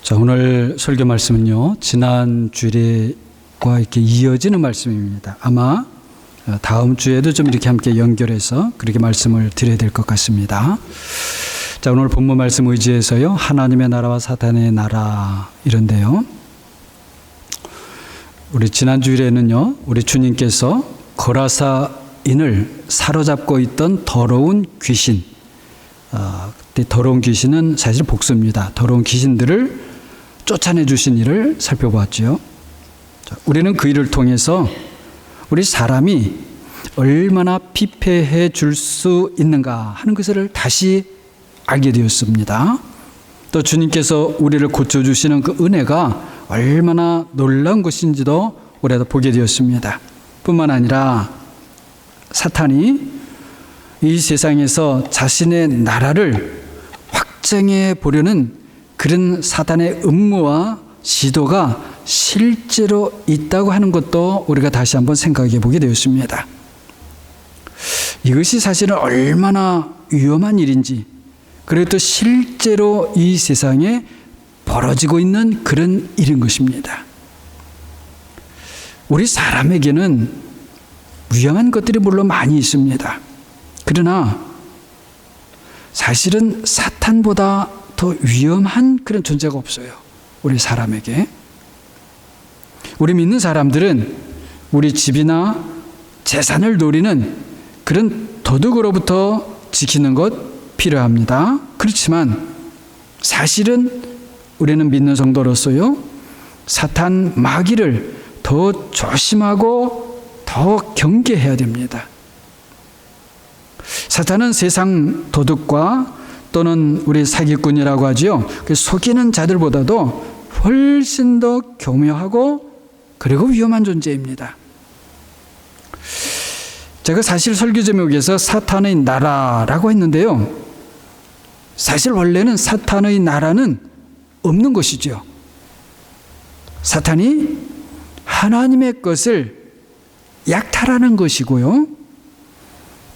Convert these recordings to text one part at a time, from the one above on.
자, 오늘 설교 말씀은요, 지난 주일과 이렇게 이어지는 말씀입니다. 아마 다음 주에도 좀 이렇게 함께 연결해서 그렇게 말씀을 드려야 될 것 같습니다. 자, 오늘 본문 말씀 의지해서요, 하나님의 나라와 사탄의 나라, 이런데요. 우리 지난 주일에는요, 우리 주님께서 거라사인을 사로잡고 있던 더러운 귀신, 더러운 귀신은 사실 복수입니다. 더러운 귀신들을 쫓아내 주신 일을 살펴보았죠. 우리는 그 일을 통해서 우리 사람이 얼마나 피폐해 줄 수 있는가 하는 것을 다시 알게 되었습니다. 또 주님께서 우리를 고쳐주시는 그 은혜가 얼마나 놀라운 것인지도 우리가 보게 되었습니다. 뿐만 아니라 사탄이 이 세상에서 자신의 나라를 확장해 보려는 그런 사탄의 음모와 시도가 실제로 있다고 하는 것도 우리가 다시 한번 생각해 보게 되었습니다. 이것이 사실은 얼마나 위험한 일인지, 그리고 또 실제로 이 세상에 벌어지고 있는 그런 일인 것입니다. 우리 사람에게는 위험한 것들이 물론 많이 있습니다. 그러나 사실은 사탄보다 더 위험한 그런 존재가 없어요. 우리 사람에게. 우리 믿는 사람들은 우리 집이나 재산을 노리는 그런 도둑으로부터 지키는 것 필요합니다. 그렇지만 사실은 우리는 믿는 성도로서요, 사탄 마귀를 더 조심하고 더 경계해야 됩니다. 사탄은 세상 도둑과 또는 우리 사기꾼이라고 하죠. 그 속이는 자들보다도 훨씬 더 교묘하고 그리고 위험한 존재입니다. 제가 사실 설교 제목에서 사탄의 나라라고 했는데요. 사실 원래는 사탄의 나라는 없는 것이죠. 사탄이 하나님의 것을 약탈하는 것이고요.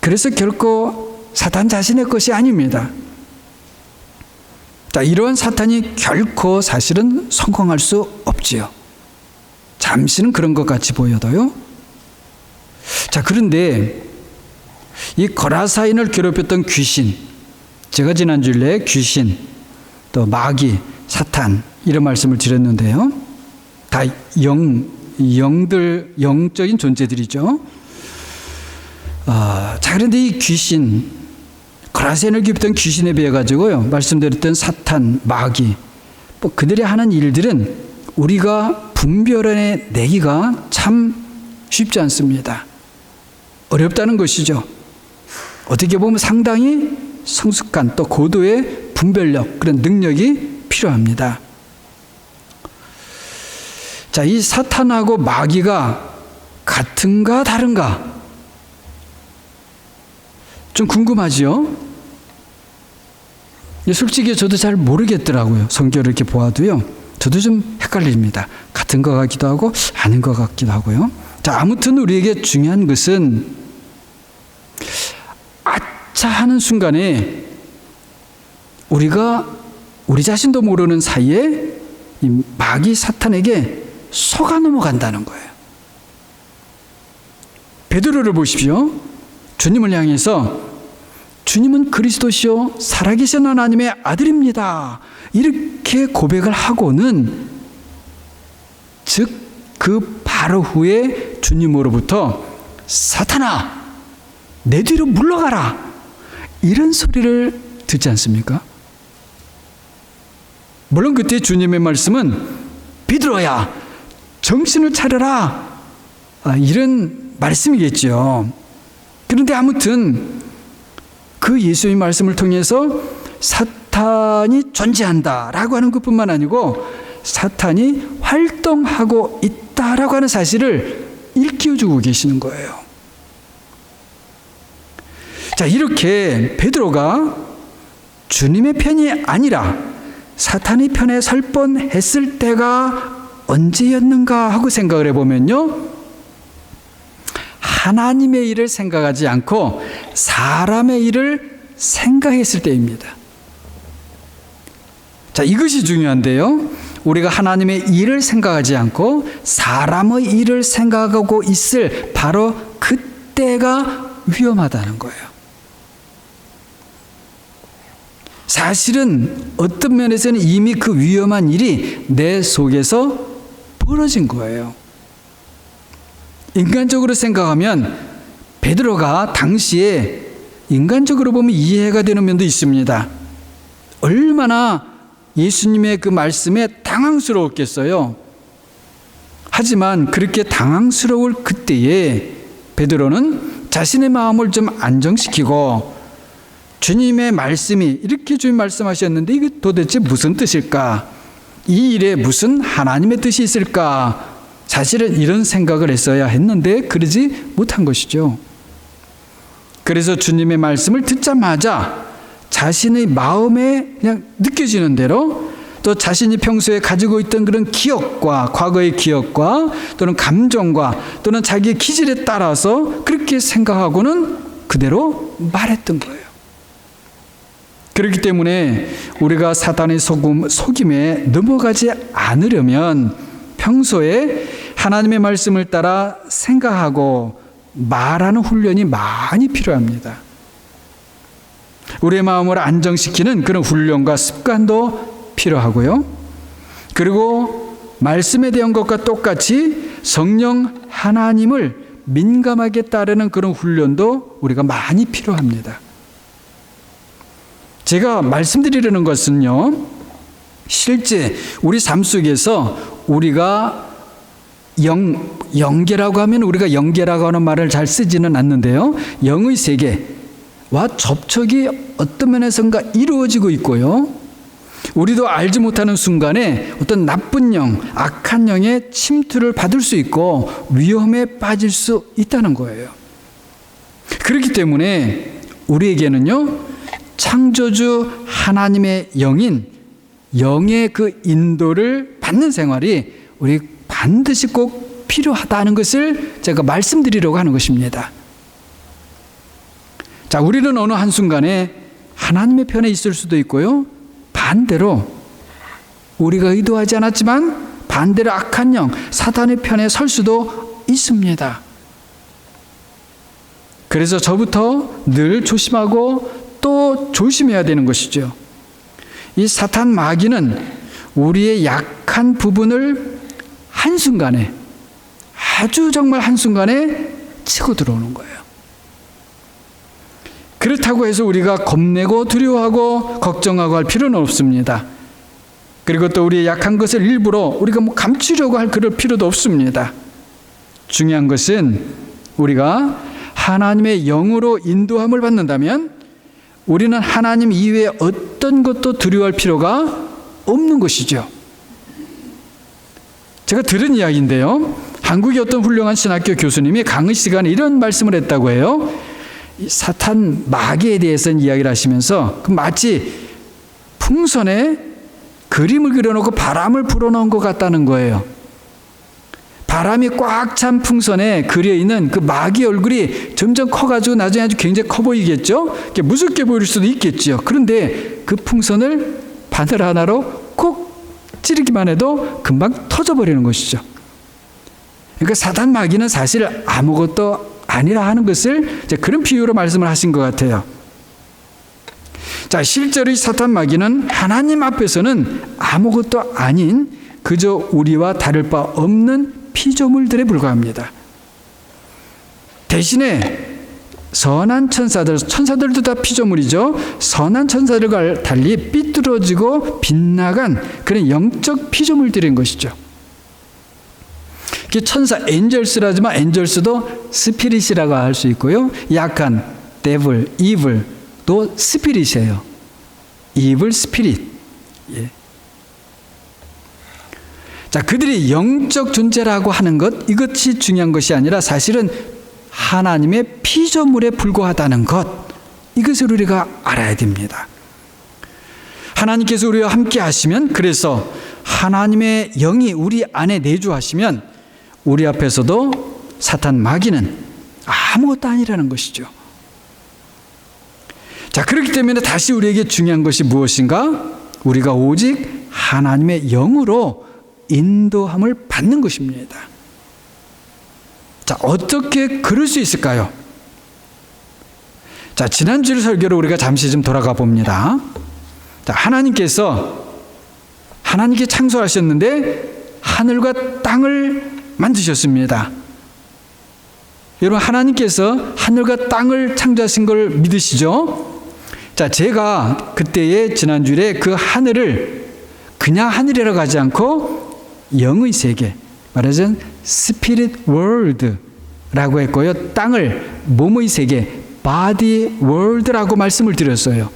그래서 결코 사탄 자신의 것이 아닙니다. 자, 이러한 사탄이 결코 사실은 성공할 수 없지요. 잠시는 그런 것 같이 보여도요. 자, 그런데 이 거라사인을 괴롭혔던 귀신, 제가 지난주에 귀신, 또 마귀, 사탄 이런 말씀을 드렸는데요. 다 영적인 존재들이죠. 자, 그런데 이 귀신, 거라사인을 괴롭혔던 귀신에 비해 가지고요, 말씀드렸던 사탄, 마귀, 그들이 하는 일들은 우리가 분별해 내기가 참 쉽지 않습니다. 어렵다는 것이죠. 어떻게 보면 상당히 성숙한 또 고도의 분별력, 그런 능력이 필요합니다. 자, 이 사탄하고 마귀가 같은가 다른가? 좀 궁금하죠? 솔직히 저도 잘 모르겠더라고요. 성경을 이렇게 보아도요. 저도 좀 헷갈립니다. 같은 것 같기도 하고 아닌 것 같기도 하고요. 자, 아무튼 우리에게 중요한 것은 아차 하는 순간에 우리가 우리 자신도 모르는 사이에 이 마귀 사탄에게 속아 넘어간다는 거예요. 베드로를 보십시오. 주님을 향해서 주님은 그리스도시요 살아계신 하나님의 아들입니다. 이렇게 고백을 하고는 즉 그 바로 후에 주님으로부터 사탄아 내 뒤로 물러가라, 이런 소리를 듣지 않습니까? 물론 그때 주님의 말씀은 베드로야 정신을 차려라, 이런 말씀이겠죠. 그런데 아무튼 그 예수의 말씀을 통해서 사탄이 존재한다라고 하는 것뿐만 아니고 사탄이 활동하고 있다라고 하는 사실을 일깨워주고 계시는 거예요. 자, 이렇게 베드로가 주님의 편이 아니라 사탄의 편에 설 뻔했을 때가 언제였는가 하고 생각을 해보면요, 하나님의 일을 생각하지 않고 사람의 일을 생각했을 때입니다. 자, 이것이 중요한데요. 우리가 하나님의 일을 생각하지 않고 사람의 일을 생각하고 있을 바로 그때가 위험하다는 거예요. 사실은 어떤 면에서는 이미 그 위험한 일이 내 속에서 벌어진 거예요. 인간적으로 생각하면 베드로가 당시에 인간적으로 보면 이해가 되는 면도 있습니다. 얼마나 예수님의 그 말씀에 당황스러웠겠어요. 하지만 그렇게 당황스러울 그때에 베드로는 자신의 마음을 좀 안정시키고 주님의 말씀이 이렇게 주님 말씀하셨는데 이게 도대체 무슨 뜻일까? 이 일에 무슨 하나님의 뜻이 있을까? 사실은 이런 생각을 했어야 했는데 그러지 못한 것이죠. 그래서 주님의 말씀을 듣자마자 자신의 마음에 그냥 느껴지는 대로 또 자신이 평소에 가지고 있던 그런 기억과 과거의 기억과 또는 감정과 또는 자기의 기질에 따라서 그렇게 생각하고는 그대로 말했던 거예요. 그렇기 때문에 우리가 사단의 속임에 넘어가지 않으려면 평소에 하나님의 말씀을 따라 생각하고 말하는 훈련이 많이 필요합니다. 우리의 마음을 안정시키는 그런 훈련과 습관도 필요하고요. 그리고 말씀에 대한 것과 똑같이 성령 하나님을 민감하게 따르는 그런 훈련도 우리가 많이 필요합니다. 제가 말씀드리려는 것은요, 실제 우리 삶 속에서 우리가 영계라고 하면 우리가 영계라고 하는 말을 잘 쓰지는 않는데요, 영의 세계와 접촉이 어떤 면에선가 이루어지고 있고요, 우리도 알지 못하는 순간에 어떤 나쁜 영, 악한 영의 침투를 받을 수 있고 위험에 빠질 수 있다는 거예요. 그렇기 때문에 우리에게는요, 창조주 하나님의 영인 영의 그 인도를 받는 생활이 우리 반드시 꼭 필요하다는 것을 제가 말씀드리려고 하는 것입니다. 자, 우리는 어느 한순간에 하나님의 편에 있을 수도 있고요, 반대로 우리가 의도하지 않았지만 반대로 악한 영, 사단의 편에 설 수도 있습니다. 그래서 저부터 늘 조심하고 또 조심해야 되는 것이죠. 이 사탄 마귀는 우리의 약한 부분을 한순간에, 아주 정말 한순간에 치고 들어오는 거예요. 그렇다고 해서 우리가 겁내고 두려워하고 걱정하고 할 필요는 없습니다. 그리고 또 우리의 약한 것을 일부러 우리가 감추려고 할 그럴 필요도 없습니다. 중요한 것은 우리가 하나님의 영으로 인도함을 받는다면 우리는 하나님 이외에 어떤 것도 두려워할 필요가 없는 것이죠. 제가 들은 이야기인데요, 한국의 어떤 훌륭한 신학교 교수님이 강의 시간에 이런 말씀을 했다고 해요. 사탄 마귀에 대해서는 이야기를 하시면서 마치 풍선에 그림을 그려놓고 바람을 불어넣은 것 같다는 거예요. 바람이 꽉 찬 풍선에 그려있는 그 마귀 얼굴이 점점 커가지고 나중에 아주 굉장히 커 보이겠죠? 무섭게 보일 수도 있겠죠. 그런데 그 풍선을 바늘 하나로 콕 찌르기만 해도 금방 터져버리는 것이죠. 그러니까 사단 마귀는 사실 아무것도 아니라 하는 것을 그런 비유로 말씀을 하신 것 같아요. 자, 실제로 이 사탄 마귀는 하나님 앞에서는 아무것도 아닌 그저 우리와 다를 바 없는 피조물들에 불과합니다. 대신에 선한 천사들도 다 피조물이죠. 선한 천사들과 달리 삐뚤어지고 빗나간 그런 영적 피조물들인 것이죠. 천사 엔젤스라지만 엔젤스도 스피릿이라고 할 수 있고요, 약한 데블, 이블도 스피릿이에요. 이블 스피릿. 예. 자, 그들이 영적 존재라고 하는 것, 이것이 중요한 것이 아니라 사실은 하나님의 피조물에 불과하다는 것, 이것을 우리가 알아야 됩니다. 하나님께서 우리와 함께 하시면, 그래서 하나님의 영이 우리 안에 내주하시면 우리 앞에서도 사탄 마귀는 아무것도 아니라는 것이죠. 자, 그렇기 때문에 다시 우리에게 중요한 것이 무엇인가? 우리가 오직 하나님의 영으로 인도함을 받는 것입니다. 자, 어떻게 그럴 수 있을까요? 자, 지난주 설교로 우리가 잠시 좀 돌아가 봅니다. 자, 하나님께 창조하셨는데 하늘과 땅을 만드셨습니다. 여러분, 하나님께서 하늘과 땅을 창조하신 걸 믿으시죠? 자, 제가 그때의 지난주에 그 하늘을 그냥 하늘이라고 하지 않고 영의 세계, 말하자면 스피릿 월드라고 했고요. 땅을 몸의 세계, 바디 월드라고 말씀을 드렸어요.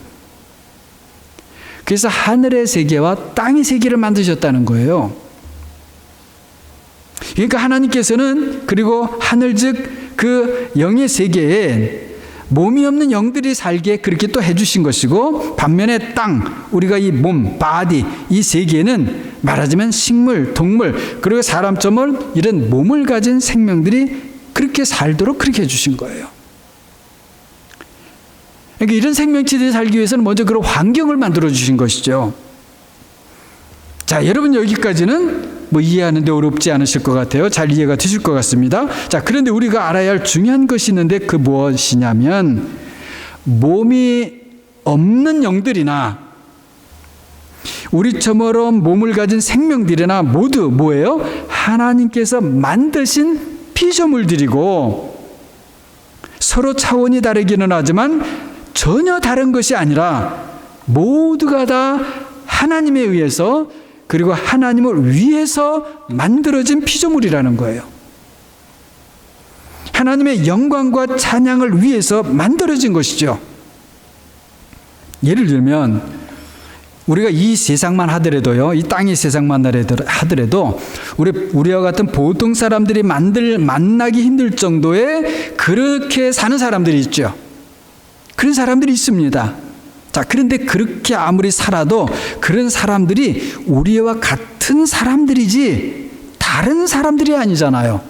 그래서 하늘의 세계와 땅의 세계를 만드셨다는 거예요. 그러니까 하나님께서는 그리고 하늘 즉 그 영의 세계에 몸이 없는 영들이 살게 그렇게 또 해주신 것이고, 반면에 땅, 우리가 이 몸, 바디, 이 세계는 말하자면 식물, 동물, 그리고 사람처럼 이런 몸을 가진 생명들이 그렇게 살도록 그렇게 해주신 거예요. 그러니까 이런 생명체들이 살기 위해서는 먼저 그런 환경을 만들어 주신 것이죠. 자, 여러분 여기까지는 뭐 이해하는데 어렵지 않으실 것 같아요. 잘 이해가 되실 것 같습니다. 자, 그런데 우리가 알아야 할 중요한 것이 있는데 그 무엇이냐면, 몸이 없는 영들이나 우리처럼 몸을 가진 생명들이나 모두 뭐예요? 하나님께서 만드신 피조물들이고, 서로 차원이 다르기는 하지만 전혀 다른 것이 아니라 모두가 다 하나님에 의해서, 그리고 하나님을 위해서 만들어진 피조물이라는 거예요. 하나님의 영광과 찬양을 위해서 만들어진 것이죠. 예를 들면 우리가 이 세상만 하더라도요, 이 땅의 세상만 하더라도 우리와 같은 보통 사람들이 만나기 힘들 정도의 그렇게 사는 사람들이 있죠. 그런 사람들이 있습니다. 자, 그런데 그렇게 아무리 살아도 그런 사람들이 우리와 같은 사람들이지 다른 사람들이 아니잖아요.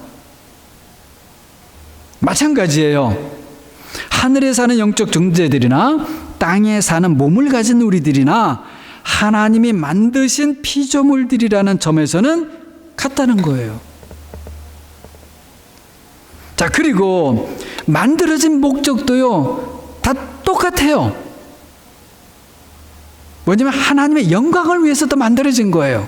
마찬가지예요. 하늘에 사는 영적 존재들이나 땅에 사는 몸을 가진 우리들이나 하나님이 만드신 피조물들이라는 점에서는 같다는 거예요. 자, 그리고 만들어진 목적도요, 다 똑같아요. 뭐냐면 하나님의 영광을 위해서도 만들어진 거예요.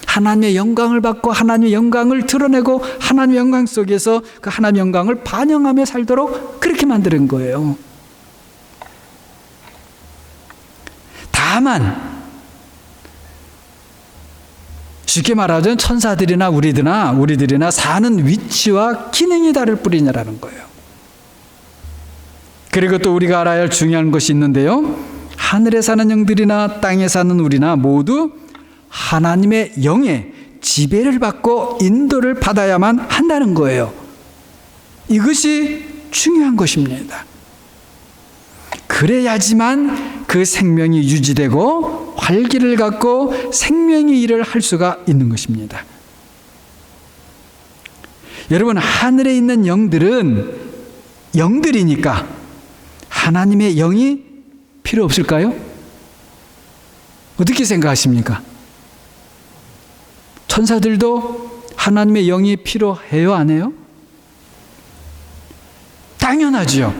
하나님의 영광을 받고 하나님의 영광을 드러내고 하나님의 영광 속에서 그 하나님의 영광을 반영하며 살도록 그렇게 만드는 거예요. 다만 쉽게 말하자면 천사들이나 우리들이나 사는 위치와 기능이 다를 뿐이냐라는 거예요. 그리고 또 우리가 알아야 할 중요한 것이 있는데요, 하늘에 사는 영들이나 땅에 사는 우리나 모두 하나님의 영의 지배를 받고 인도를 받아야만 한다는 거예요. 이것이 중요한 것입니다. 그래야지만 그 생명이 유지되고 활기를 갖고 생명의 일을 할 수가 있는 것입니다. 여러분, 하늘에 있는 영들은 영들이니까 하나님의 영이 필요 없을까요? 어떻게 생각하십니까? 천사들도 하나님의 영이 필요해요, 안 해요? 당연하죠.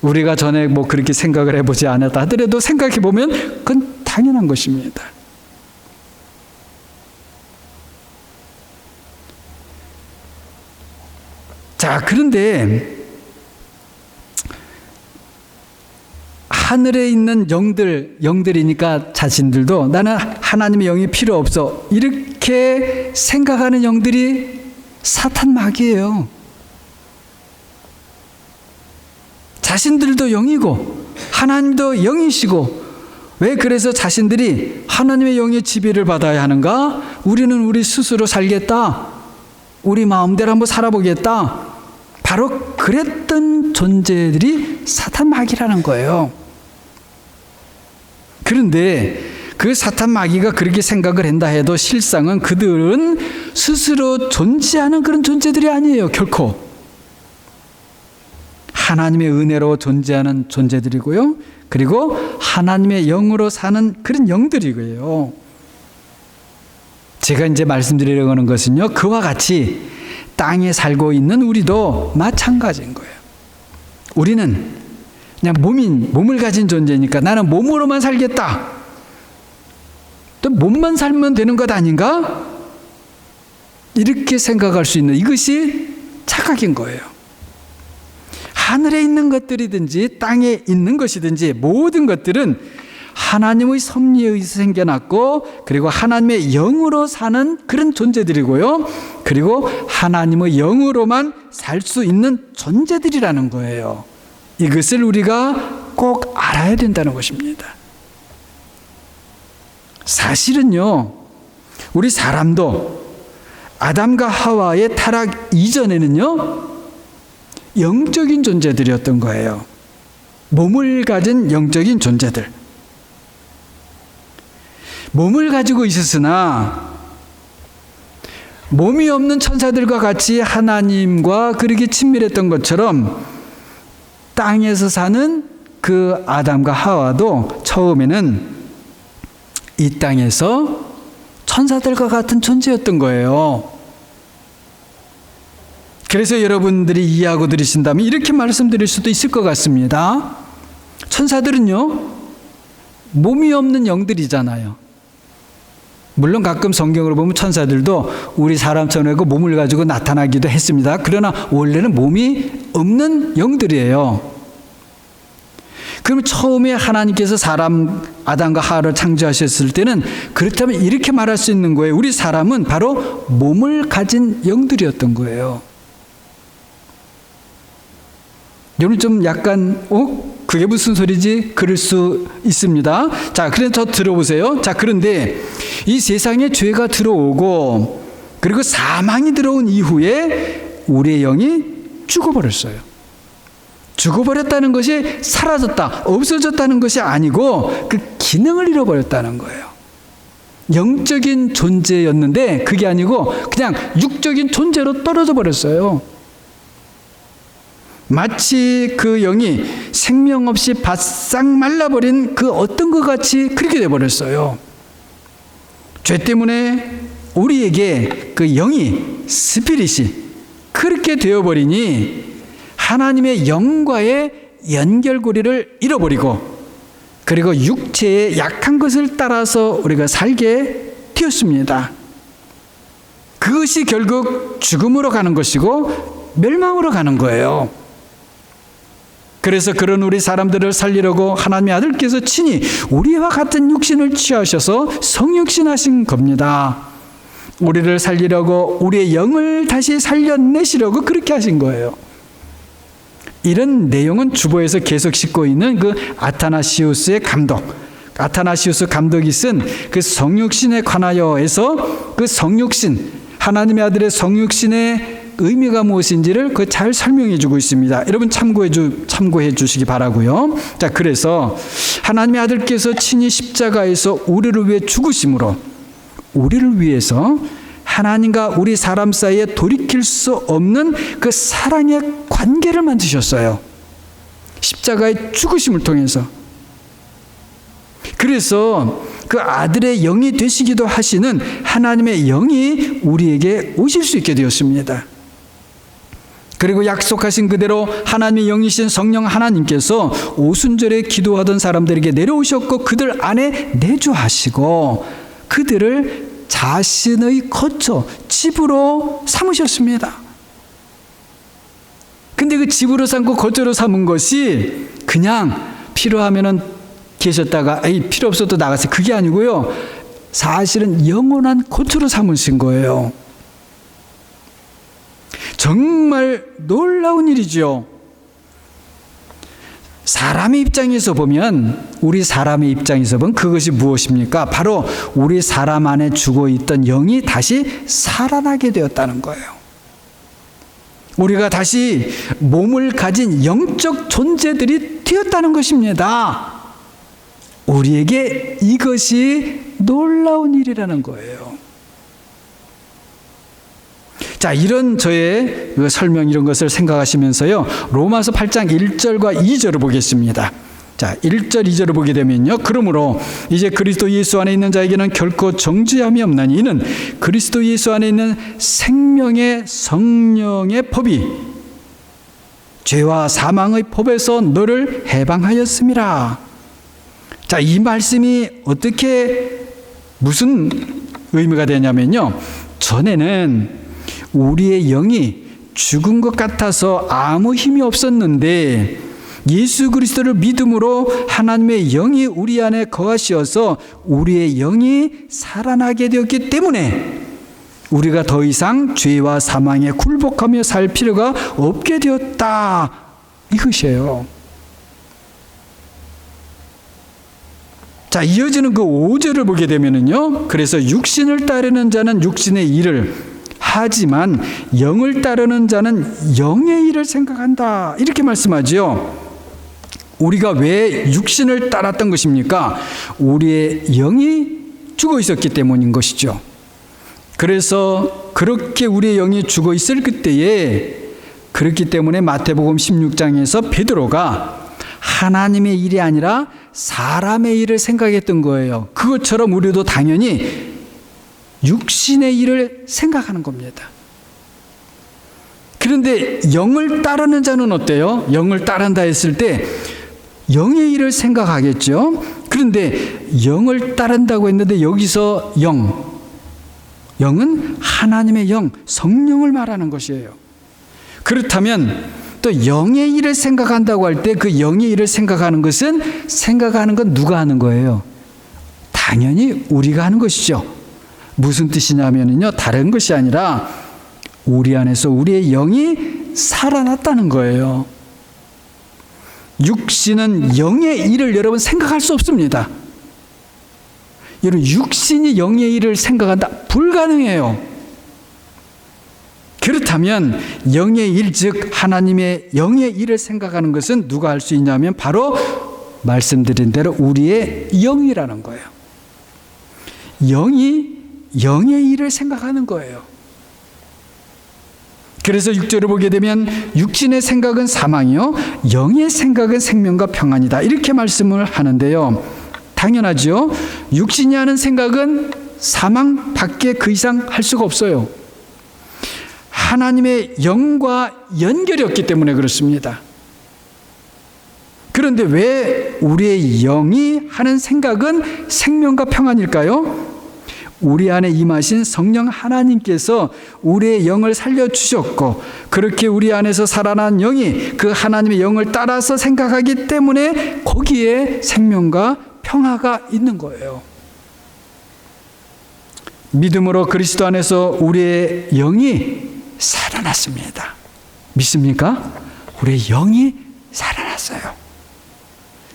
우리가 전에 뭐 그렇게 생각을 해보지 않았다 하더라도 생각해 보면 그건 당연한 것입니다. 자, 그런데 하늘에 있는 영들이니까 자신들도 나는 하나님의 영이 필요 없어, 이렇게 생각하는 영들이 사탄 마귀예요. 자신들도 영이고 하나님도 영이시고, 왜 그래서 자신들이 하나님의 영의 지배를 받아야 하는가? 우리는 우리 스스로 살겠다, 우리 마음대로 한번 살아보겠다, 바로 그랬던 존재들이 사탄 마귀라는 거예요. 그런데 그 사탄 마귀가 그렇게 생각을 한다 해도 실상은 그들은 스스로 존재하는 그런 존재들이 아니에요. 결코 하나님의 은혜로 존재하는 존재들이고요, 그리고 하나님의 영으로 사는 그런 영들이고요. 제가 이제 말씀드리려고 하는 것은요, 그와 같이 땅에 살고 있는 우리도 마찬가지인 거예요. 우리는 그냥 몸을 가진 존재니까 나는 몸으로만 살겠다. 또 몸만 살면 되는 것 아닌가? 이렇게 생각할 수 있는 이것이 착각인 거예요. 하늘에 있는 것들이든지 땅에 있는 것이든지 모든 것들은 하나님의 섭리에 의해서 생겨났고, 그리고 하나님의 영으로 사는 그런 존재들이고요. 그리고 하나님의 영으로만 살 수 있는 존재들이라는 거예요. 이것을 우리가 꼭 알아야 된다는 것입니다. 사실은요, 우리 사람도 아담과 하와의 타락 이전에는요, 영적인 존재들이었던 거예요. 몸을 가진 영적인 존재들. 몸을 가지고 있었으나 몸이 없는 천사들과 같이 하나님과 그렇게 친밀했던 것처럼 땅에서 사는 그 아담과 하와도 처음에는 이 땅에서 천사들과 같은 존재였던 거예요. 그래서 여러분들이 이해하고 들으신다면 이렇게 말씀드릴 수도 있을 것 같습니다. 천사들은요, 몸이 없는 영들이잖아요. 물론 가끔 성경으로 보면 천사들도 우리 사람처럼 몸을 가지고 나타나기도 했습니다. 그러나 원래는 몸이 없는 영들이에요. 그럼 처음에 하나님께서 사람 아담과 하와를 창조하셨을 때는 그렇다면 이렇게 말할 수 있는 거예요. 우리 사람은 바로 몸을 가진 영들이었던 거예요. 여러분 좀 약간 그게 무슨 소리지? 그럴 수 있습니다. 자, 그래서 들어보세요. 자, 그런데 이 세상에 죄가 들어오고 그리고 사망이 들어온 이후에 우리의 영이 죽어버렸어요. 죽어버렸다는 것이 사라졌다, 없어졌다는 것이 아니고 그 기능을 잃어버렸다는 거예요. 영적인 존재였는데 그게 아니고 그냥 육적인 존재로 떨어져 버렸어요. 마치 그 영이 생명 없이 바싹 말라버린 그 어떤 것 같이 그렇게 돼버렸어요. 죄 때문에 우리에게 그 영이, 스피릿이 그렇게 되어버리니 하나님의 영과의 연결고리를 잃어버리고 그리고 육체의 약한 것을 따라서 우리가 살게 되었습니다. 그것이 결국 죽음으로 가는 것이고 멸망으로 가는 거예요. 그래서 그런 우리 사람들을 살리려고 하나님의 아들께서 친히 우리와 같은 육신을 취하셔서 성육신하신 겁니다. 우리를 살리려고 우리의 영을 다시 살려내시려고 그렇게 하신 거예요. 이런 내용은 주보에서 계속 싣고 있는 그 아타나시우스의 감독, 아타나시우스 감독이 쓴 그 성육신에 관하여에서 그 성육신, 하나님의 아들의 성육신의 의미가 무엇인지를 그 잘 설명해 주고 있습니다. 여러분 참고해 주시기 바라고요. 자, 그래서 하나님의 아들께서 친히 십자가에서 우리를 위해 죽으심으로 우리를 위해서 하나님과 우리 사람 사이에 돌이킬 수 없는 그 사랑의 관계를 만드셨어요. 십자가의 죽으심을 통해서. 그래서 그 아들의 영이 되시기도 하시는 하나님의 영이 우리에게 오실 수 있게 되었습니다. 그리고 약속하신 그대로 하나님의 영이신 성령 하나님께서 오순절에 기도하던 사람들에게 내려오셨고 그들 안에 내주하시고 그들을 자신의 거처, 집으로 삼으셨습니다. 근데 그 집으로 삼고 거처로 삼은 것이 그냥 필요하면은 계셨다가 필요 없어도 나가세요. 그게 아니고요. 사실은 영원한 거처로 삼으신 거예요. 정말 놀라운 일이죠. 사람의 입장에서 보면, 우리 사람의 입장에서 보면 그것이 무엇입니까? 바로 우리 사람 안에 죽어있던 영이 다시 살아나게 되었다는 거예요. 우리가 다시 몸을 가진 영적 존재들이 되었다는 것입니다. 우리에게 이것이 놀라운 일이라는 거예요. 자, 이런 저의 설명 이런 것을 생각하시면서요, 로마서 8장 1절과 2절을 보겠습니다. 자, 1절, 2절을 보게 되면요. 그러므로 이제 그리스도 예수 안에 있는 자에게는 결코 정죄함이 없나니 이는 그리스도 예수 안에 있는 생명의 성령의 법이 죄와 사망의 법에서 너를 해방하였음이라. 자, 이 말씀이 무슨 의미가 되냐면요. 전에는 우리의 영이 죽은 것 같아서 아무 힘이 없었는데 예수 그리스도를 믿음으로 하나님의 영이 우리 안에 거하시어서 우리의 영이 살아나게 되었기 때문에 우리가 더 이상 죄와 사망에 굴복하며 살 필요가 없게 되었다. 이것이에요. 자, 이어지는 그 5절을 보게 되면은요. 그래서 육신을 따르는 자는 육신의 일을 하지만 영을 따르는 자는 영의 일을 생각한다. 이렇게 말씀하지요. 우리가 왜 육신을 따랐던 것입니까? 우리의 영이 죽어 있었기 때문인 것이죠. 그래서 그렇게 우리의 영이 죽어 있을 그때에 그렇기 때문에 마태복음 16장에서 베드로가 하나님의 일이 아니라 사람의 일을 생각했던 거예요. 그것처럼 우리도 당연히 육신의 일을 생각하는 겁니다. 그런데 영을 따르는 자는 어때요? 영을 따른다 했을 때 영의 일을 생각하겠죠. 그런데 영을 따른다고 했는데 여기서 영은 하나님의 영, 성령을 말하는 것이에요. 그렇다면 또 영의 일을 생각한다고 할 때 그 영의 일을 생각하는 건 누가 하는 거예요? 당연히 우리가 하는 것이죠. 무슨 뜻이냐면요, 다른 것이 아니라 우리 안에서 우리의 영이 살아났다는 거예요. 육신은 영의 일을 여러분 생각할 수 없습니다. 여러분, 육신이 영의 일을 생각한다? 불가능해요. 그렇다면 영의 일, 즉 하나님의 영의 일을 생각하는 것은 누가 할 수 있냐면 바로 말씀드린 대로 우리의 영이라는 거예요. 영이 영의 일을 생각하는 거예요. 그래서 6절을 보게 되면 육신의 생각은 사망이요 영의 생각은 생명과 평안이다. 이렇게 말씀을 하는데요. 당연하죠. 육신이 하는 생각은 사망밖에 그 이상 할 수가 없어요. 하나님의 영과 연결이 없기 때문에 그렇습니다. 그런데 왜 우리의 영이 하는 생각은 생명과 평안일까요? 우리 안에 임하신 성령 하나님께서 우리의 영을 살려주셨고 그렇게 우리 안에서 살아난 영이 그 하나님의 영을 따라서 생각하기 때문에 거기에 생명과 평화가 있는 거예요. 믿음으로 그리스도 안에서 우리의 영이 살아났습니다. 믿습니까? 우리의 영이 살아났어요.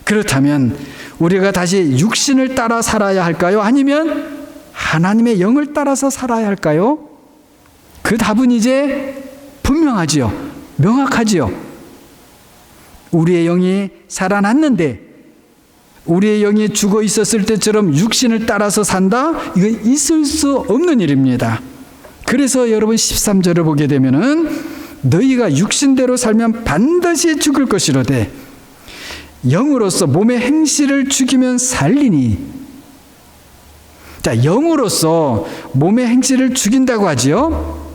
그렇다면 우리가 다시 육신을 따라 살아야 할까요? 아니면 하나님의 영을 따라서 살아야 할까요? 그 답은 이제 분명하지요. 명확하지요. 우리의 영이 살아났는데 우리의 영이 죽어 있었을 때처럼 육신을 따라서 산다? 이건 있을 수 없는 일입니다. 그래서 여러분 13절을 보게 되면은 너희가 육신대로 살면 반드시 죽을 것이로되 영으로서 몸의 행실을 죽이면 살리니. 자, 영으로서 몸의 행실을 죽인다고 하지요.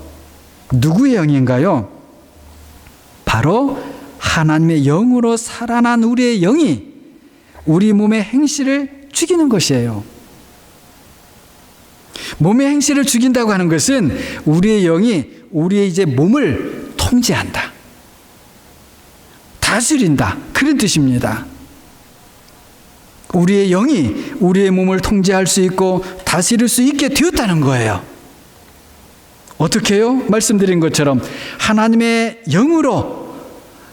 누구의 영인가요? 바로 하나님의 영으로 살아난 우리의 영이 우리 몸의 행실을 죽이는 것이에요. 몸의 행실을 죽인다고 하는 것은 우리의 영이 우리의 이제 몸을 통제한다, 다스린다, 그런 뜻입니다. 우리의 영이 우리의 몸을 통제할 수 있고 다스릴 수 있게 되었다는 거예요. 어떻게 해요? 말씀드린 것처럼 하나님의 영으로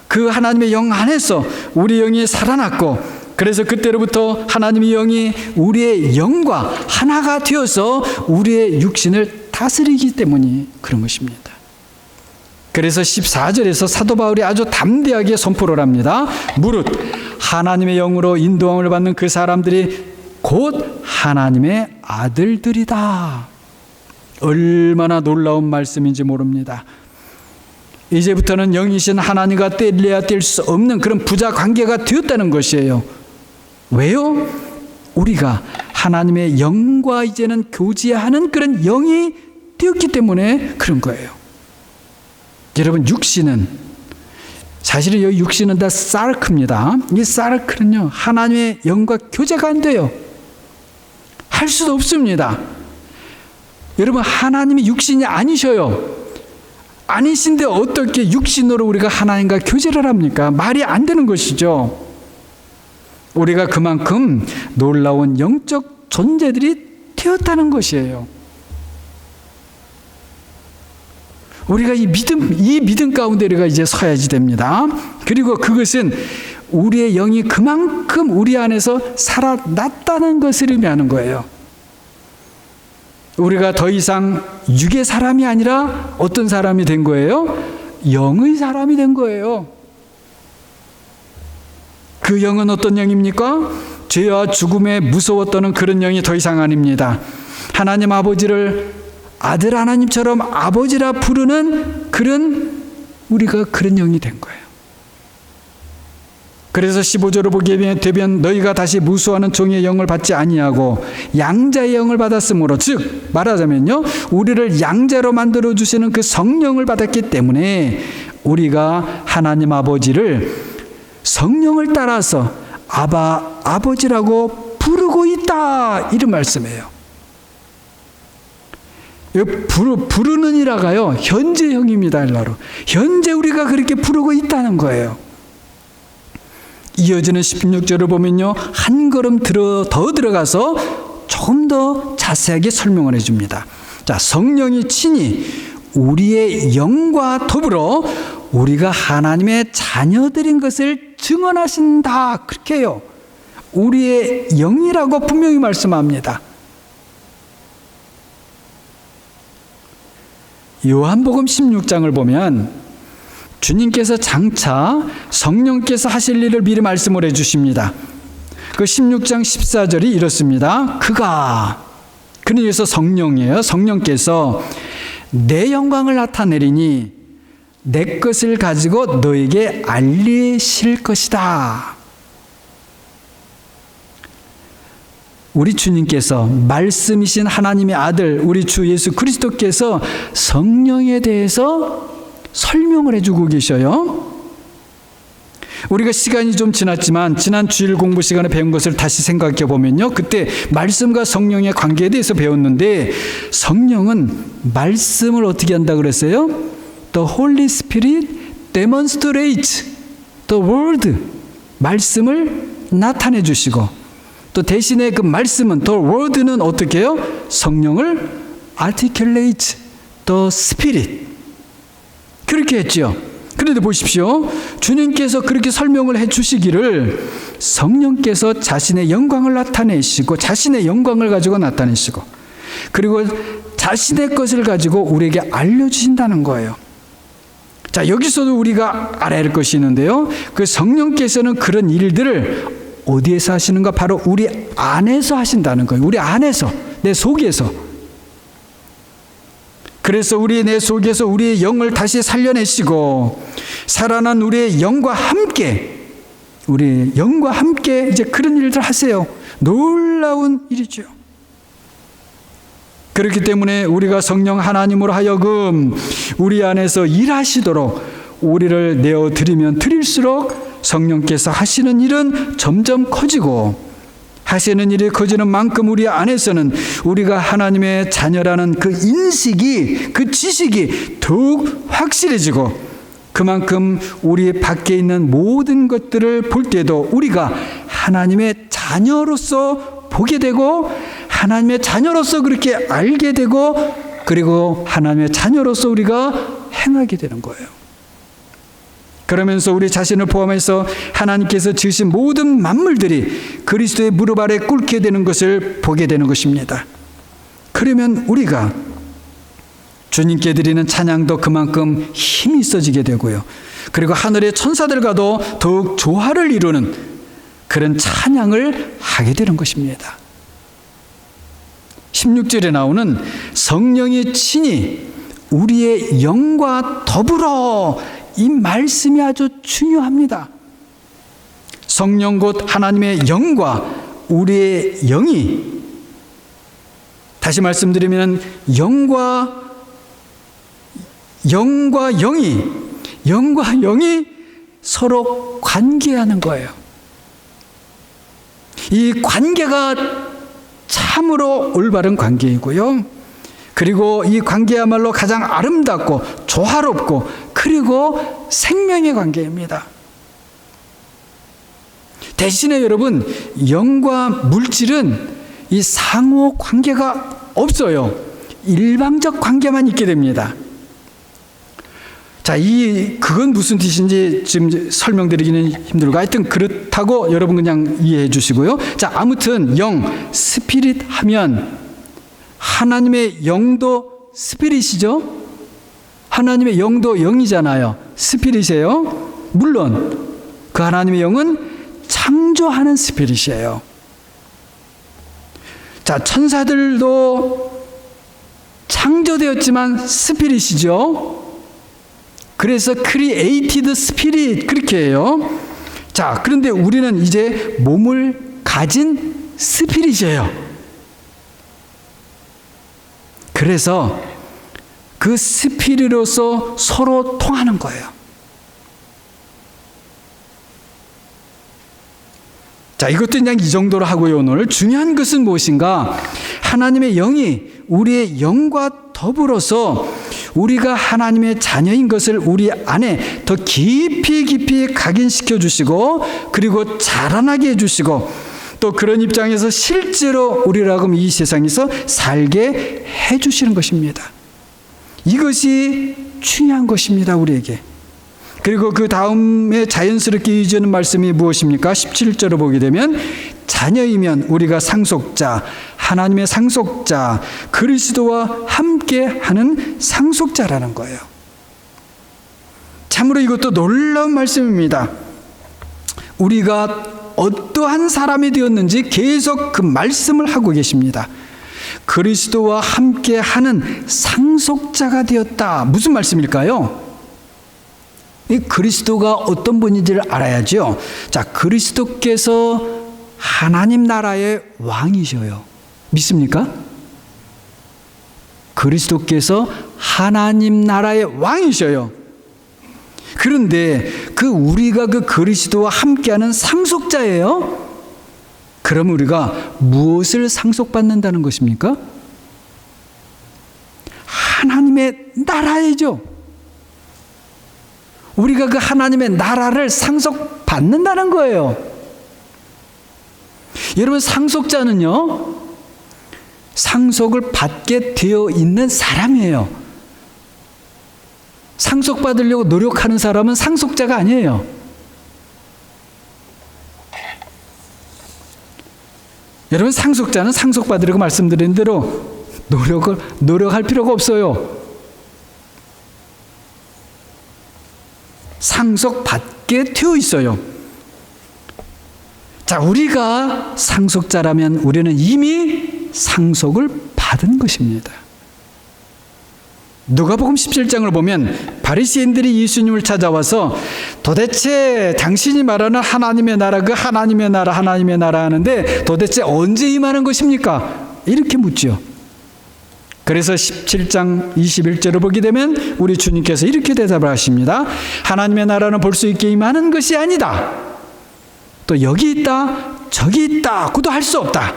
그 하나님의 영 안에서 우리 영이 살아났고 그래서 그때로부터 하나님의 영이 우리의 영과 하나가 되어서 우리의 육신을 다스리기 때문이 그런 것입니다. 그래서 14절에서 사도 바울이 아주 담대하게 선포를 합니다. 무릇 하나님의 영으로 인도함을 받는 그 사람들이 곧 하나님의 아들들이다. 얼마나 놀라운 말씀인지 모릅니다. 이제부터는 영이신 하나님과 뗄래야 뗄 수 없는 그런 부자 관계가 되었다는 것이에요. 왜요? 우리가 하나님의 영과 이제는 교제하는 그런 영이 되었기 때문에 그런 거예요. 여러분, 육신은 사실은 여기 육신은 다 사르크입니다. 이 사르크는요, 하나님의 영과 교제가 안 돼요. 할 수도 없습니다. 여러분, 하나님이 육신이 아니셔요. 아니신데 어떻게 육신으로 우리가 하나님과 교제를 합니까? 말이 안 되는 것이죠. 우리가 그만큼 놀라운 영적 존재들이 되었다는 것이에요. 우리가 이 믿음 가운데 우리가 이제 서야지 됩니다. 그리고 그것은 우리의 영이 그만큼 우리 안에서 살아났다는 것을 의미하는 거예요. 우리가 더 이상 육의 사람이 아니라 어떤 사람이 된 거예요? 영의 사람이 된 거예요. 그 영은 어떤 영입니까? 죄와 죽음에 무서웠던 그런 영이 더 이상 아닙니다. 하나님 아버지를 아들 하나님처럼 아버지라 부르는 그런 우리가 그런 영이 된 거예요. 그래서 15절을 보게 되면 너희가 다시 무수하는 종의 영을 받지 아니하고 양자의 영을 받았으므로, 즉 말하자면요, 우리를 양자로 만들어 주시는 그 성령을 받았기 때문에 우리가 하나님 아버지를 성령을 따라서 아바 아버지라고 부르고 있다, 이런 말씀이에요. 부르는 이라가요, 현재형입니다. 일라로 현재 우리가 그렇게 부르고 있다는 거예요. 이어지는 16절을 보면요, 한 걸음 더 들어가서 조금 더 자세하게 설명을 해줍니다. 자, 성령이 친히 우리의 영과 더불어 우리가 하나님의 자녀들인 것을 증언하신다, 그렇게 해요. 우리의 영이라고 분명히 말씀합니다. 요한복음 16장을 보면 주님께서 장차 성령께서 하실 일을 미리 말씀을 해주십니다. 그 16장 14절이 이렇습니다. 그는 여기서 성령이에요. 성령께서 내 영광을 나타내리니 내 것을 가지고 너에게 알리실 것이다. 우리 주님께서, 말씀이신 하나님의 아들 우리 주 예수 그리스도께서 성령에 대해서 설명을 해주고 계셔요. 우리가 시간이 좀 지났지만 지난 주일 공부 시간에 배운 것을 다시 생각해 보면요, 그때 말씀과 성령의 관계에 대해서 배웠는데, 성령은 말씀을 어떻게 한다 그랬어요? The Holy Spirit demonstrates the word, 말씀을 나타내 주시고, 또 대신에 그 말씀은, the word는 어떻게 해요? 성령을 articulate the Spirit, 그렇게 했죠. 그런데 보십시오, 주님께서 그렇게 설명을 해주시기를 성령께서 자신의 영광을 나타내시고, 자신의 영광을 가지고 나타내시고, 그리고 자신의 것을 가지고 우리에게 알려주신다는 거예요. 자, 여기서도 우리가 알아야 할 것이 있는데요, 그 성령께서는 그런 일들을 어디에서 하시는가? 바로 우리 안에서 하신다는 거예요. 우리 안에서, 내 속에서. 그래서 내 속에서 우리의 영을 다시 살려내시고, 살아난 우리의 영과 함께 이제 그런 일들 하세요. 놀라운 일이죠. 그렇기 때문에 우리가 성령 하나님으로 하여금 우리 안에서 일하시도록 우리를 내어드리면 드릴수록 성령께서 하시는 일은 점점 커지고, 하시는 일이 커지는 만큼 우리 안에서는 우리가 하나님의 자녀라는 그 인식이, 그 지식이 더욱 확실해지고, 그만큼 우리 밖에 있는 모든 것들을 볼 때도 우리가 하나님의 자녀로서 보게 되고, 하나님의 자녀로서 그렇게 알게 되고, 그리고 하나님의 자녀로서 우리가 행하게 되는 거예요. 그러면서 우리 자신을 포함해서 하나님께서 지으신 모든 만물들이 그리스도의 무릎 아래 꿇게 되는 것을 보게 되는 것입니다. 그러면 우리가 주님께 드리는 찬양도 그만큼 힘이 있어지게 되고요, 그리고 하늘의 천사들과도 더욱 조화를 이루는 그런 찬양을 하게 되는 것입니다. 16절에 나오는 성령이 친히 우리의 영과 더불어, 이 말씀이 아주 중요합니다. 성령 곧 하나님의 영과 우리의 영이, 다시 말씀드리면 영과 영이 서로 관계하는 거예요. 이 관계가 참으로 올바른 관계이고요. 그리고 이 관계야말로 가장 아름답고 조화롭고 그리고 생명의 관계입니다. 대신에 여러분, 영과 물질은 이 상호 관계가 없어요. 일방적 관계만 있게 됩니다. 자, 그건 무슨 뜻인지 지금 설명드리기는 힘들고, 하여튼 그렇다고 여러분 그냥 이해해 주시고요. 자, 아무튼 영, 스피릿 하면 하나님의 영도 스피릿이죠. 하나님의 영도 영이잖아요. 스피릿이에요. 물론 그 하나님의 영은 창조하는 스피릿이에요. 자, 천사들도 창조되었지만 스피릿이죠. 그래서 크리에이티드 스피릿 그렇게 해요. 자, 그런데 우리는 이제 몸을 가진 스피릿이에요. 그래서 그 스피릿으로서 서로 통하는 거예요. 자, 이것도 그냥 이 정도로 하고요. 오늘 중요한 것은 무엇인가? 하나님의 영이 우리의 영과 더불어서 우리가 하나님의 자녀인 것을 우리 안에 더 깊이 각인시켜 주시고, 그리고 자라나게 해주시고, 또 그런 입장에서 실제로 우리라고 이 세상에서 살게 해주시는 것입니다. 이것이 중요한 것입니다, 우리에게. 그리고 그 다음에 자연스럽게 이어지는 말씀이 무엇입니까? 17절을 보게 되면 자녀이면 우리가 상속자, 하나님의 상속자, 그리스도와 함께하는 상속자라는 거예요. 참으로 이것도 놀라운 말씀입니다. 우리가 어떠한 사람이 되었는지 계속 그 말씀을 하고 계십니다. 그리스도와 함께하는 상속자가 되었다. 무슨 말씀일까요? 이 그리스도가 어떤 분인지를 알아야죠. 자, 그리스도께서 하나님 나라의 왕이셔요. 믿습니까? 그리스도께서 하나님 나라의 왕이셔요. 그런데 우리가 그 그리스도와 함께하는 상속자예요. 그럼 우리가 무엇을 상속받는다는 것입니까? 하나님의 나라이죠. 우리가 그 하나님의 나라를 상속받는다는 거예요. 여러분, 상속자는요, 상속을 받게 되어 있는 사람이에요. 상속받으려고 노력하는 사람은 상속자가 아니에요. 여러분, 상속자는 상속받으려고 말씀드린 대로 노력할 필요가 없어요. 상속받게 되어 있어요. 자, 우리가 상속자라면 우리는 이미 상속을 받은 것입니다. 누가복음 17장을 보면 바리새인들이 예수님을 찾아와서 도대체 당신이 말하는 하나님의 나라, 그 하나님의 나라 하는데 도대체 언제 임하는 것입니까? 이렇게 묻죠. 그래서 17장 21절을 보게 되면 우리 주님께서 이렇게 대답을 하십니다. 하나님의 나라는 볼 수 있게 임하는 것이 아니다. 또 여기 있다, 저기 있다, 그도 할 수 없다.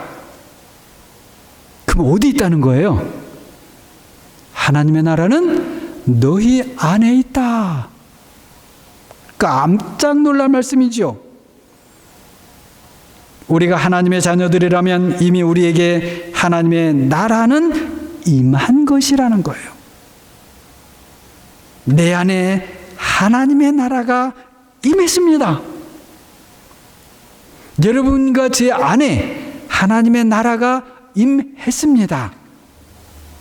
그럼 어디 있다는 거예요? 하나님의 나라는 너희 안에 있다. 깜짝 놀랄 말씀이죠. 우리가 하나님의 자녀들이라면 이미 우리에게 하나님의 나라는 임한 것이라는 거예요. 내 안에 하나님의 나라가 임했습니다. 여러분과 제 안에 하나님의 나라가 임했습니다.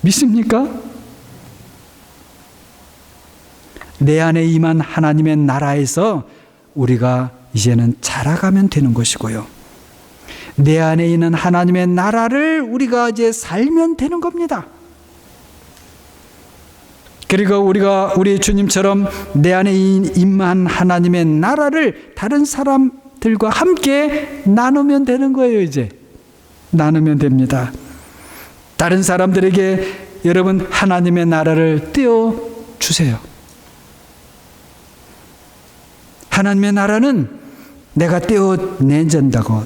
믿습니까? 내 안에 임한 하나님의 나라에서 우리가 이제는 자라가면 되는 것이고요. 내 안에 있는 하나님의 나라를 우리가 이제 살면 되는 겁니다. 그리고 우리 주님처럼 내 안에 임한 하나님의 나라를 다른 사람, 사람들과 함께 나누면 되는 거예요. 이제 나누면 됩니다. 다른 사람들에게 여러분 하나님의 나라를 떼어주세요. 하나님의 나라는 내가 떼어낸다고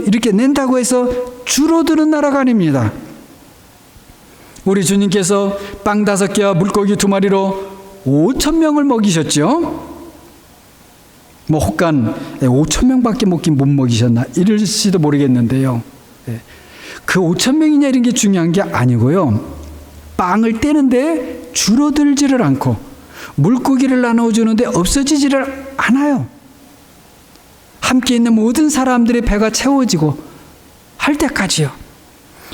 이렇게 낸다고 해서 줄어드는 나라가 아닙니다. 우리 주님께서 빵 5개와 물고기 2마리로 5,000명을 먹이셨죠. 뭐 혹간 5,000명밖에 못 먹이셨나 이럴지도 모르겠는데요. 그 5,000명이냐 이런 게 중요한 게 아니고요. 빵을 떼는데 줄어들지를 않고 물고기를 나눠주는데 없어지지를 않아요. 함께 있는 모든 사람들의 배가 채워지고 할 때까지요.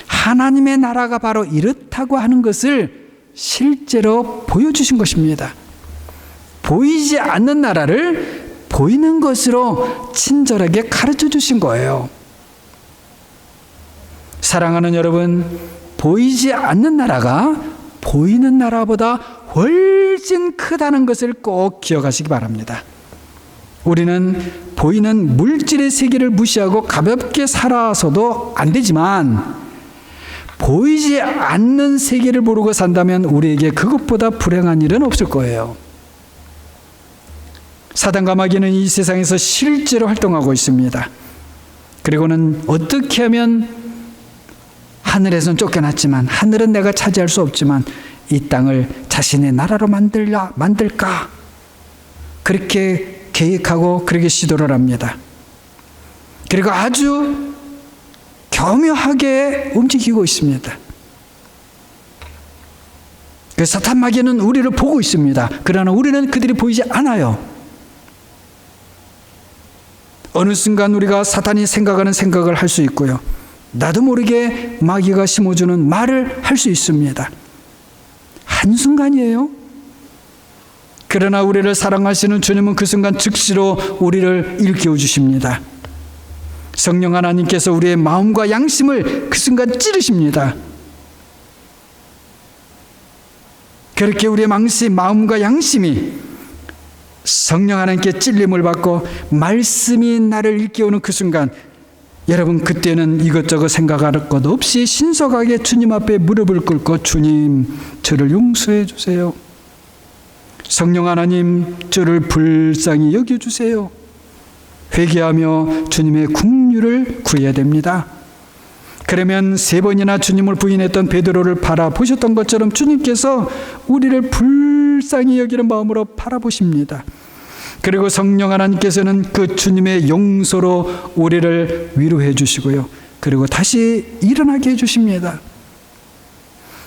하나님의 나라가 바로 이렇다고 하는 것을 실제로 보여주신 것입니다. 보이지 않는 나라를 보이는 것으로 친절하게 가르쳐 주신 거예요. 사랑하는 여러분, 보이지 않는 나라가 보이는 나라보다 훨씬 크다는 것을 꼭 기억하시기 바랍니다. 우리는 보이는 물질의 세계를 무시하고 가볍게 살아서도 안 되지만 보이지 않는 세계를 모르고 산다면 우리에게 그것보다 불행한 일은 없을 거예요. 사단과 마귀는 이 세상에서 실제로 활동하고 있습니다. 그리고는 어떻게 하면 하늘에서는 쫓겨났지만 하늘은 내가 차지할 수 없지만 이 땅을 자신의 나라로 만들까 그렇게 계획하고 그렇게 시도를 합니다. 그리고 아주 교묘하게 움직이고 있습니다. 그 사탄 마귀는 우리를 보고 있습니다. 그러나 우리는 그들이 보이지 않아요. 어느 순간 우리가 사탄이 생각하는 생각을 할 수 있고요. 나도 모르게 마귀가 심어주는 말을 할 수 있습니다. 한순간이에요. 그러나 우리를 사랑하시는 주님은 그 순간 즉시로 우리를 일깨워 주십니다. 성령 하나님께서 우리의 마음과 양심을 그 순간 찌르십니다. 그렇게 우리의 마음과 양심이 성령 하나님께 찔림을 받고 말씀이 나를 일깨우는 그 순간 여러분 그때는 이것저것 생각할 것 없이 신속하게 주님 앞에 무릎을 꿇고 주님 저를 용서해 주세요. 성령 하나님 저를 불쌍히 여겨주세요. 회개하며 주님의 긍휼을 구해야 됩니다. 그러면 3번이나 주님을 부인했던 베드로를 바라보셨던 것처럼 주님께서 우리를 불쌍히 여기는 마음으로 바라보십니다. 그리고 성령 하나님께서는 그 주님의 용서로 우리를 위로해 주시고요. 그리고 다시 일어나게 해 주십니다.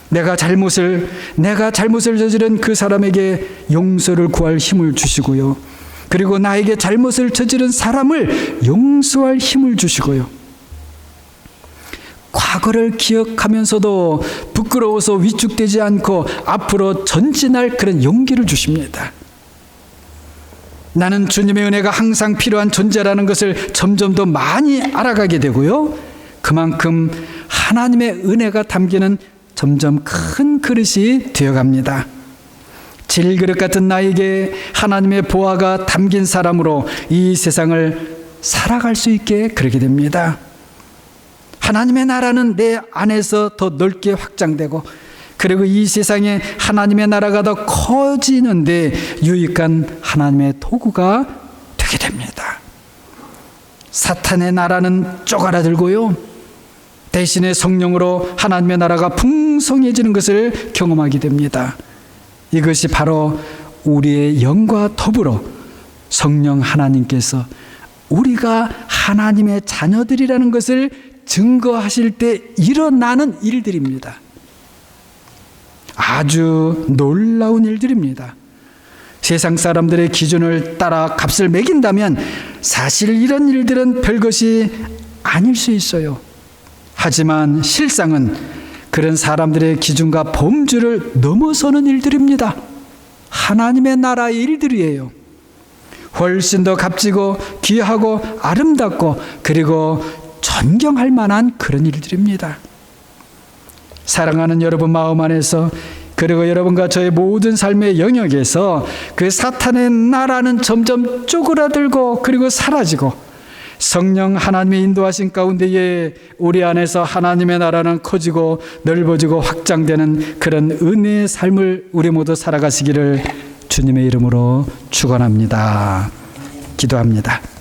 내가 잘못을 저지른 그 사람에게 용서를 구할 힘을 주시고요. 그리고 나에게 잘못을 저지른 사람을 용서할 힘을 주시고요. 과거를 기억하면서도 부끄러워서 위축되지 않고 앞으로 전진할 그런 용기를 주십니다. 나는 주님의 은혜가 항상 필요한 존재라는 것을 점점 더 많이 알아가게 되고요. 그만큼 하나님의 은혜가 담기는 점점 큰 그릇이 되어갑니다. 질그릇 같은 나에게 하나님의 보화가 담긴 사람으로 이 세상을 살아갈 수 있게 그러게 됩니다. 하나님의 나라는 내 안에서 더 넓게 확장되고 그리고 이 세상에 하나님의 나라가 더 커지는데 유익한 하나님의 도구가 되게 됩니다. 사탄의 나라는 쪼가라들고요. 대신에 성령으로 하나님의 나라가 풍성해지는 것을 경험하게 됩니다. 이것이 바로 우리의 영과 더불어 성령 하나님께서 우리가 하나님의 자녀들이라는 것을 증거하실 때 일어나는 일들입니다. 아주 놀라운 일들입니다. 세상 사람들의 기준을 따라 값을 매긴다면 사실 이런 일들은 별것이 아닐 수 있어요. 하지만 실상은 그런 사람들의 기준과 범주를 넘어서는 일들입니다. 하나님의 나라의 일들이에요. 훨씬 더 값지고 귀하고 아름답고 그리고 존경할 만한 그런 일들입니다. 사랑하는 여러분 마음 안에서 그리고 여러분과 저의 모든 삶의 영역에서 그 사탄의 나라는 점점 쪼그라들고 그리고 사라지고 성령 하나님의 인도하신 가운데에 우리 안에서 하나님의 나라는 커지고 넓어지고 확장되는 그런 은혜의 삶을 우리 모두 살아가시기를 주님의 이름으로 축원합니다. 기도합니다.